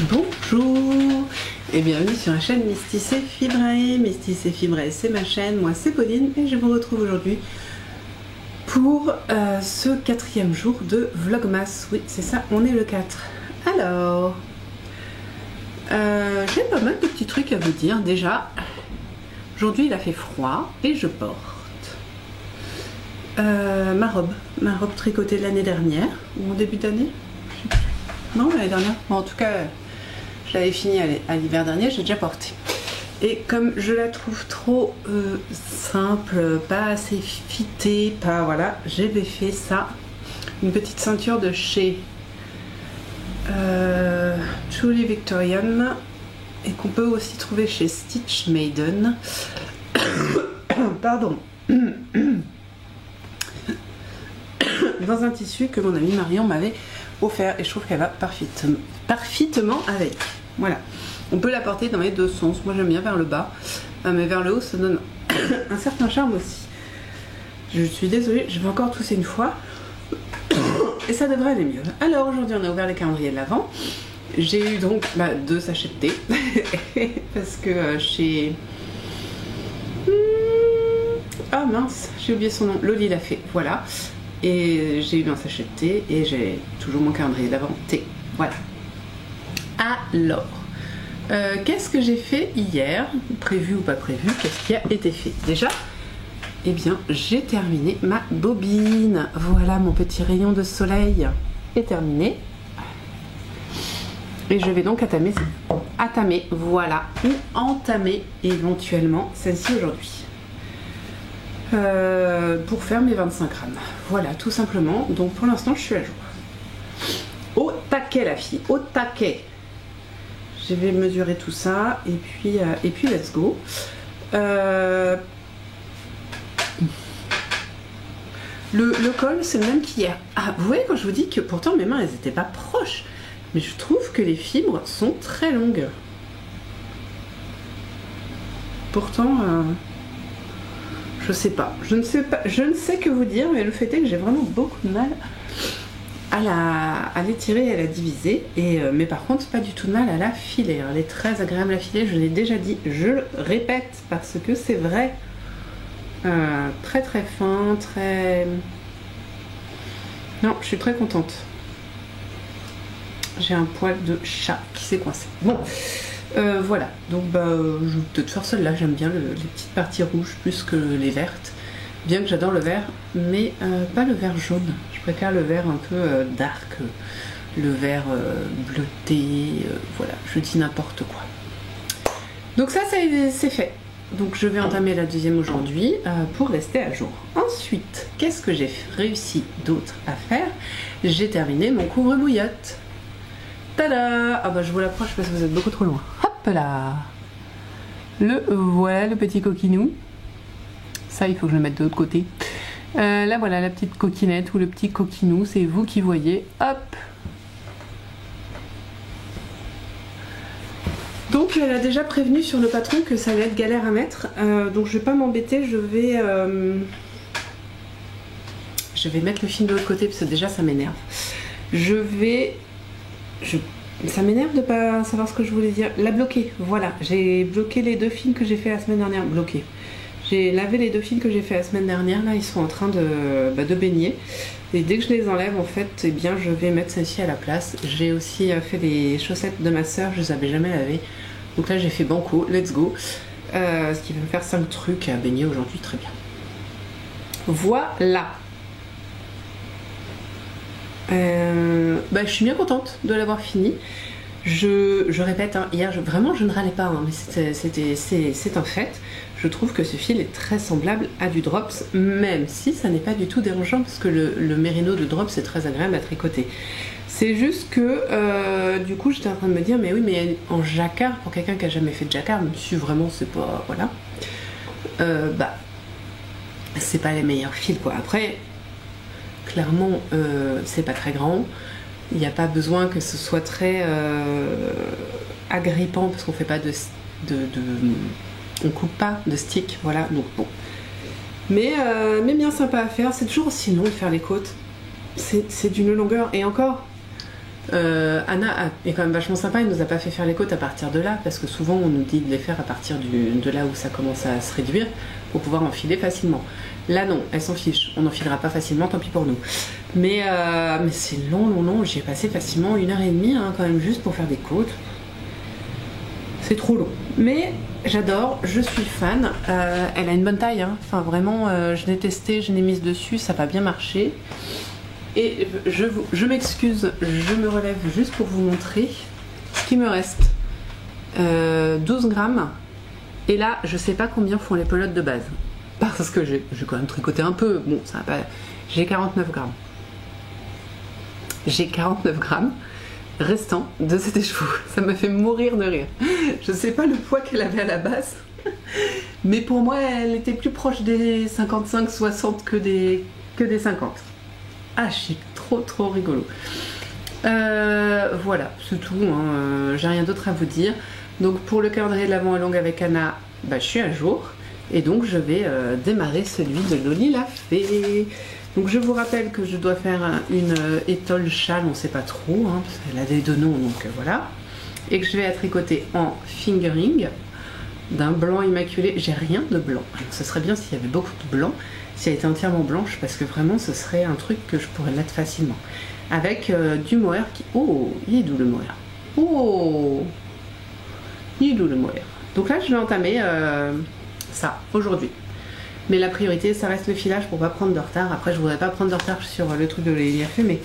Bonjour et bienvenue sur la chaîne Mystis et Fibré. Mystis et Fibré, c'est ma chaîne, moi c'est Pauline et je vous retrouve aujourd'hui pour ce 4e jour de Vlogmas. Oui, c'est ça, on est le 4. Alors, j'ai pas mal de petits trucs à vous dire. Déjà, aujourd'hui il a fait froid et je porte ma robe tricotée de l'année dernière, ou en début d'année. Non, l'année dernière. Bon, en tout cas, je l'avais fini à l'hiver dernier, j'ai déjà porté. Et comme je la trouve trop simple, pas assez fitée, pas voilà, j'avais fait ça. Une petite ceinture de chez Truly Victorian et qu'on peut aussi trouver chez Stitch Maiden. Pardon. Dans un tissu que mon amie Marion m'avait offert et je trouve qu'elle va parfaitement avec. Voilà, on peut la porter dans les deux sens. Moi j'aime bien vers le bas, mais vers le haut ça donne un certain charme aussi. Je suis désolée, je vais encore tousser une fois et ça devrait aller mieux. Alors aujourd'hui on a ouvert les calendriers de l'Avent. J'ai eu donc 2 sachets de thé parce que chez ah mince, j'ai oublié son nom, Loli l'a fait, voilà. Et j'ai eu un sachet de thé et j'ai toujours mon calendrier d'Avent thé. Voilà. Alors, qu'est-ce que j'ai fait hier? Prévu ou pas prévu? Qu'est-ce qui a été fait? Déjà, eh bien, j'ai terminé ma bobine. Voilà, mon petit rayon de soleil est terminé. Et je vais donc attamer, voilà, ou entamer éventuellement celle-ci aujourd'hui. Pour faire mes 25 grammes. Voilà, tout simplement. Donc pour l'instant, je suis à jour. Au taquet, la fille, au taquet. Je vais mesurer tout ça et puis let's go. Le col, c'est le même qu'hier. Ah, vous voyez quand je vous dis que pourtant mes mains, elles n'étaient pas proches. Mais je trouve que les fibres sont très longues. Pourtant... je sais pas, je ne sais que vous dire, mais le fait est que j'ai vraiment beaucoup de mal à l'étirer et à la diviser. Mais par contre, pas du tout de mal à la filer. Elle est très agréable à filer, je l'ai déjà dit, je le répète parce que c'est vrai. Très très fin, très... Non, je suis très contente. J'ai un poil de chat qui s'est coincé. Bon. Voilà, donc je vais peut-être faire celle-là, j'aime bien les petites parties rouges plus que les vertes, bien que j'adore le vert, mais pas le vert jaune, je préfère le vert un peu dark, le vert bleuté, voilà, je dis n'importe quoi. Donc ça c'est fait, donc je vais entamer la deuxième aujourd'hui pour rester à jour. Ensuite, qu'est-ce que j'ai réussi d'autre à faire? J'ai terminé mon couvre-bouillotte. Tada! Ah bah je vous l'approche parce que vous êtes beaucoup trop loin. Hop là! Voilà le petit coquinou. Ça il faut que je le mette de l'autre côté. Là voilà la petite coquinette ou le petit coquinou, c'est vous qui voyez. Hop! Donc elle a déjà prévenu sur le patron que ça allait être galère à mettre. Donc je vais pas m'embêter, je vais mettre le film de l'autre côté parce que déjà ça m'énerve. Ça m'énerve de pas savoir ce que je voulais dire. La bloquer, voilà. J'ai bloqué les 2 films que j'ai fait la semaine dernière. Bloqué. J'ai lavé les 2 films que j'ai fait la semaine dernière. Là, ils sont en train de baigner. Et dès que je les enlève, en fait, eh bien, je vais mettre celle-ci à la place. J'ai aussi fait les chaussettes de ma soeur. Je les avais jamais lavées. Donc là, j'ai fait banco. Let's go. Ce qui va me faire 5 trucs à baigner aujourd'hui. Très bien. Voilà. Je suis bien contente de l'avoir fini. Je répète, hein, hier vraiment je ne râlais pas, hein, mais c'est un fait. Je trouve que ce fil est très semblable à du Drops, même si ça n'est pas du tout dérangeant parce que le mérino de Drops est très agréable à tricoter. C'est juste que du coup j'étais en train de me dire mais oui mais en jacquard, pour quelqu'un qui a jamais fait de jacquard, même si vraiment c'est pas... voilà. C'est pas les meilleurs fils quoi. Après clairement c'est pas très grand, il n'y a pas besoin que ce soit très agrippant parce qu'on fait pas on coupe pas de stick, voilà, donc bon, mais bien sympa à faire. C'est toujours aussi long de faire les côtes, c'est d'une longueur, et encore Anna est quand même vachement sympa, elle nous a pas fait faire les côtes à partir de là, parce que souvent on nous dit de les faire à partir de là où ça commence à se réduire, pour pouvoir enfiler facilement. Là non, elle s'en fiche, on n'enfilera pas facilement, tant pis pour nous. Mais c'est long, j'y ai passé facilement 1h30 hein, quand même juste pour faire des côtes. C'est trop long. Mais j'adore, je suis fan. Elle a une bonne taille, hein. Enfin vraiment, je l'ai testé, je l'ai mise dessus, ça va bien marcher. Et je m'excuse, je me relève juste pour vous montrer ce qui me reste. 12 grammes. Et là, je sais pas combien font les pelotes de base. Parce que j'ai quand même tricoté un peu. Bon, ça va pas... J'ai 49 grammes. J'ai 49 grammes restant de cet écheveau. Ça m'a fait mourir de rire. Je sais pas le poids qu'elle avait à la base. Mais pour moi, elle était plus proche des 55-60 que des 50. Ah, je suis trop rigolo. Voilà, c'est tout. Hein. J'ai rien d'autre à vous dire. Donc pour le calendrier de l'Avent et longue avec Anna, bah, je suis à jour. Et donc je vais démarrer celui de Loli la Fée. Donc je vous rappelle que je dois faire une étole châle, on ne sait pas trop, hein, parce qu'elle a des deux noms, donc voilà. Et que je vais la tricoter en fingering, d'un blanc immaculé. J'ai rien de blanc. Alors, ce serait bien s'il y avait beaucoup de blanc, si elle était entièrement blanche, parce que vraiment ce serait un truc que je pourrais mettre facilement. Avec du mohair qui... Oh, il est doux le mohair. Oh, il est doux le mohair. Donc là je vais entamer ça aujourd'hui. Mais la priorité ça reste le filage pour pas prendre de retard. Après je voudrais pas prendre de retard sur le truc de Loli la Fée, mais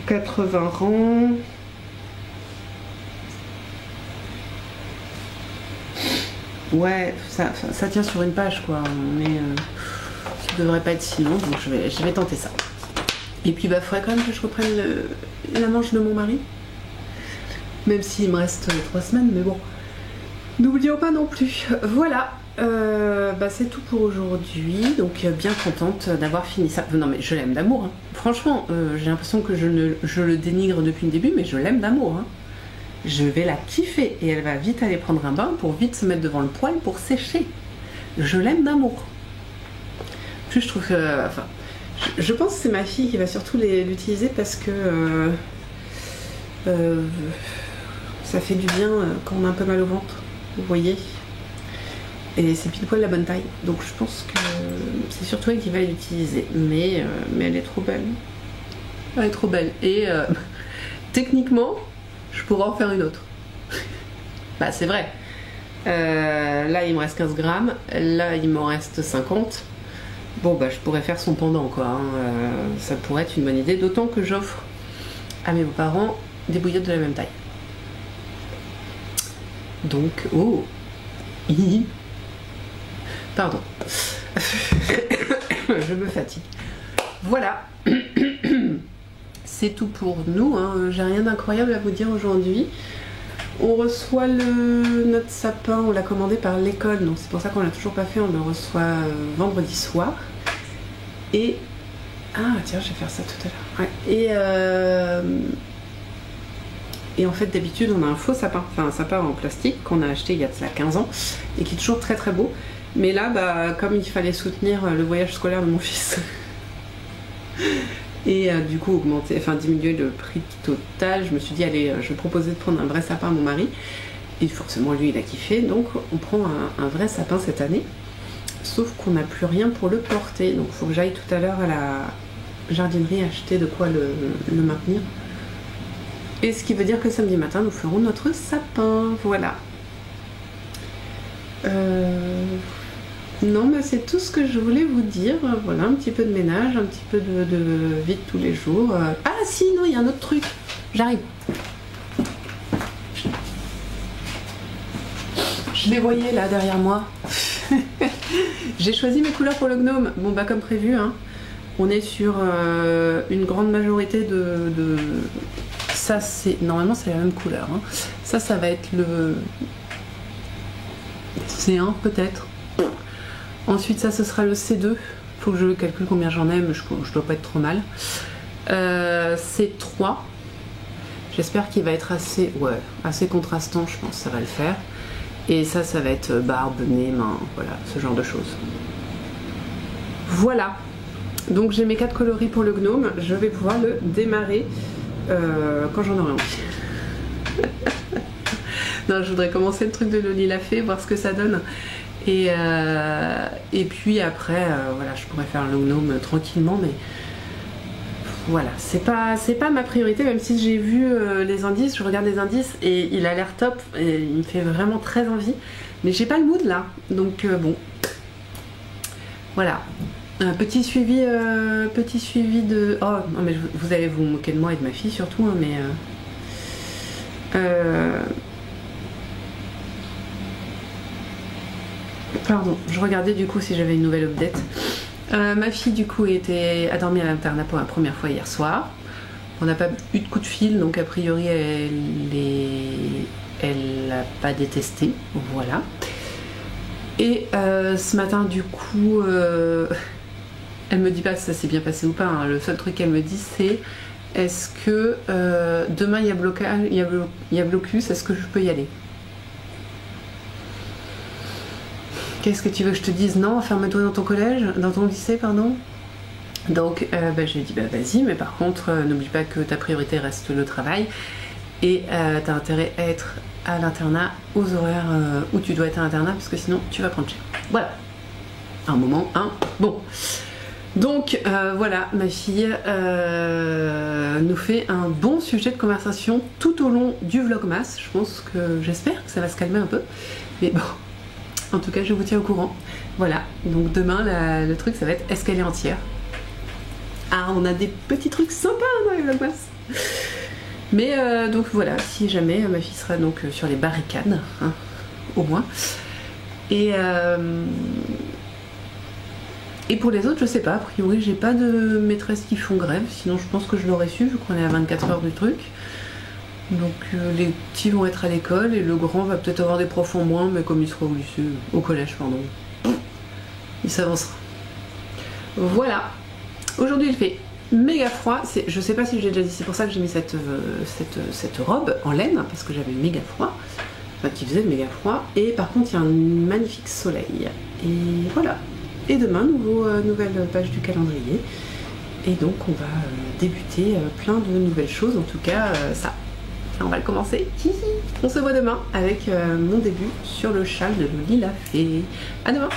80 rangs. Ouais, ça tient sur une page quoi, mais ça devrait pas être si long, donc je vais tenter ça. Et puis bah faudrait quand même que je reprenne la manche de mon mari, même s'il me reste 3 semaines, mais bon, n'oublions pas non plus. Voilà, bah c'est tout pour aujourd'hui, donc bien contente d'avoir fini ça. Non mais je l'aime d'amour, hein. Franchement, j'ai l'impression que je le dénigre depuis le début, mais je l'aime d'amour, hein. Je vais la kiffer et elle va vite aller prendre un bain pour vite se mettre devant le poêle pour sécher. Je l'aime d'amour. Plus je trouve que... Enfin, je pense que c'est ma fille qui va surtout l'utiliser parce que ça fait du bien quand on a un peu mal au ventre, vous voyez. Et c'est pile poil la bonne taille. Donc je pense que c'est surtout elle qui va l'utiliser. Mais elle est trop belle. Elle est trop belle. Et techniquement... je pourrais en faire une autre. Bah c'est vrai. Là il me reste 15 grammes. Là il m'en reste 50. Bon bah je pourrais faire son pendant quoi. Hein. Ça pourrait être une bonne idée. D'autant que j'offre à mes beaux-parents des bouillottes de la même taille. Donc, oh. Pardon. Je me fatigue. Voilà. C'est tout pour nous, hein. J'ai rien d'incroyable à vous dire aujourd'hui. On reçoit notre sapin, on l'a commandé par l'école, donc c'est pour ça qu'on l'a toujours pas fait, on le reçoit vendredi soir. Et... ah tiens, je vais faire ça tout à l'heure. Ouais. Et en fait d'habitude on a un faux sapin, enfin un sapin en plastique qu'on a acheté il y a de cela 15 ans et qui est toujours très beau. Mais là, bah, comme il fallait soutenir le voyage scolaire de mon fils... et du coup diminuer le prix total, je me suis dit allez, je vais proposer de prendre un vrai sapin à mon mari, et forcément lui il a kiffé, donc on prend un vrai sapin cette année, sauf qu'on n'a plus rien pour le porter, donc il faut que j'aille tout à l'heure à la jardinerie acheter de quoi le maintenir, et ce qui veut dire que samedi matin nous ferons notre sapin. Voilà. Non, mais c'est tout ce que je voulais vous dire. Voilà, un petit peu de ménage, un petit peu de vie de tous les jours. Ah si, non, il y a un autre truc. J'arrive. Je les voyais là derrière moi. J'ai choisi mes couleurs pour le gnome. Bon bah comme prévu, hein. On est sur une grande majorité de... Ça c'est... Normalement c'est la même couleur, hein. Ça va être le... C1 peut-être. Ensuite ça ce sera le C2, faut que je calcule combien j'en ai, mais je dois pas être trop mal. C3, j'espère qu'il va être assez contrastant, je pense que ça va le faire. Et ça va être barbe, nez, main, voilà, ce genre de choses. Voilà, Donc j'ai mes 4 coloris pour le gnome, je vais pouvoir le démarrer quand j'en aurai envie. Non, je voudrais commencer le truc de Loli la Fée, voir ce que ça donne. Et puis après, voilà, je pourrais faire le gnome tranquillement, mais voilà, c'est pas ma priorité, même si j'ai vu les indices, je regarde les indices et il a l'air top, et il me fait vraiment très envie. Mais j'ai pas le mood là, donc bon. Voilà. Un petit suivi de... Oh, non mais vous allez vous moquer de moi et de ma fille surtout, hein, mais... Pardon, je regardais du coup si j'avais une nouvelle update. Ma fille du coup a dormi à l'internat pour la première fois hier soir. On n'a pas eu de coup de fil, donc a priori elle l'a pas détesté, voilà. Et ce matin du coup, elle me dit pas si ça s'est bien passé ou pas, hein. Le seul truc qu'elle me dit c'est est-ce que demain il y a blocus, est-ce que je peux y aller? Qu'est-ce que tu veux que je te dise? Non, ferme-toi dans ton collège, dans ton lycée, pardon. Donc je lui ai dit bah vas-y, mais par contre n'oublie pas que ta priorité reste le travail et t'as intérêt à être à l'internat aux horaires où tu dois être à l'internat parce que sinon tu vas prendre cher. Voilà. Un moment, hein. Bon. Donc voilà, ma fille nous fait un bon sujet de conversation tout au long du vlogmas. J'espère que ça va se calmer un peu. Mais bon, en tout cas je vous tiens au courant. Voilà, donc demain le truc ça va être est-ce qu'elle est entière? Ah, on a des petits trucs sympas dans les vlogmas. Mais donc voilà, si jamais ma fille sera donc sur les barricades, hein, au moins. Et pour les autres, je sais pas, a priori j'ai pas de maîtresse qui font grève, sinon je pense que je l'aurais su, vu qu'on est à 24 heures du truc. Donc les petits vont être à l'école et le grand va peut-être avoir des profs en moins, mais comme il sera au lycée, au collège pardon, il s'avancera. Voilà. Aujourd'hui il fait méga froid, je sais pas si j'ai déjà dit, c'est pour ça que j'ai mis cette robe en laine, parce que j'avais méga froid, enfin qui faisait méga froid, et par contre il y a un magnifique soleil. Et voilà. Et demain, nouvelle page du calendrier. Et donc on va débuter plein de nouvelles choses, en tout cas ça. On va le commencer. On se voit demain avec mon début sur le châle de Loli la Fée. À demain.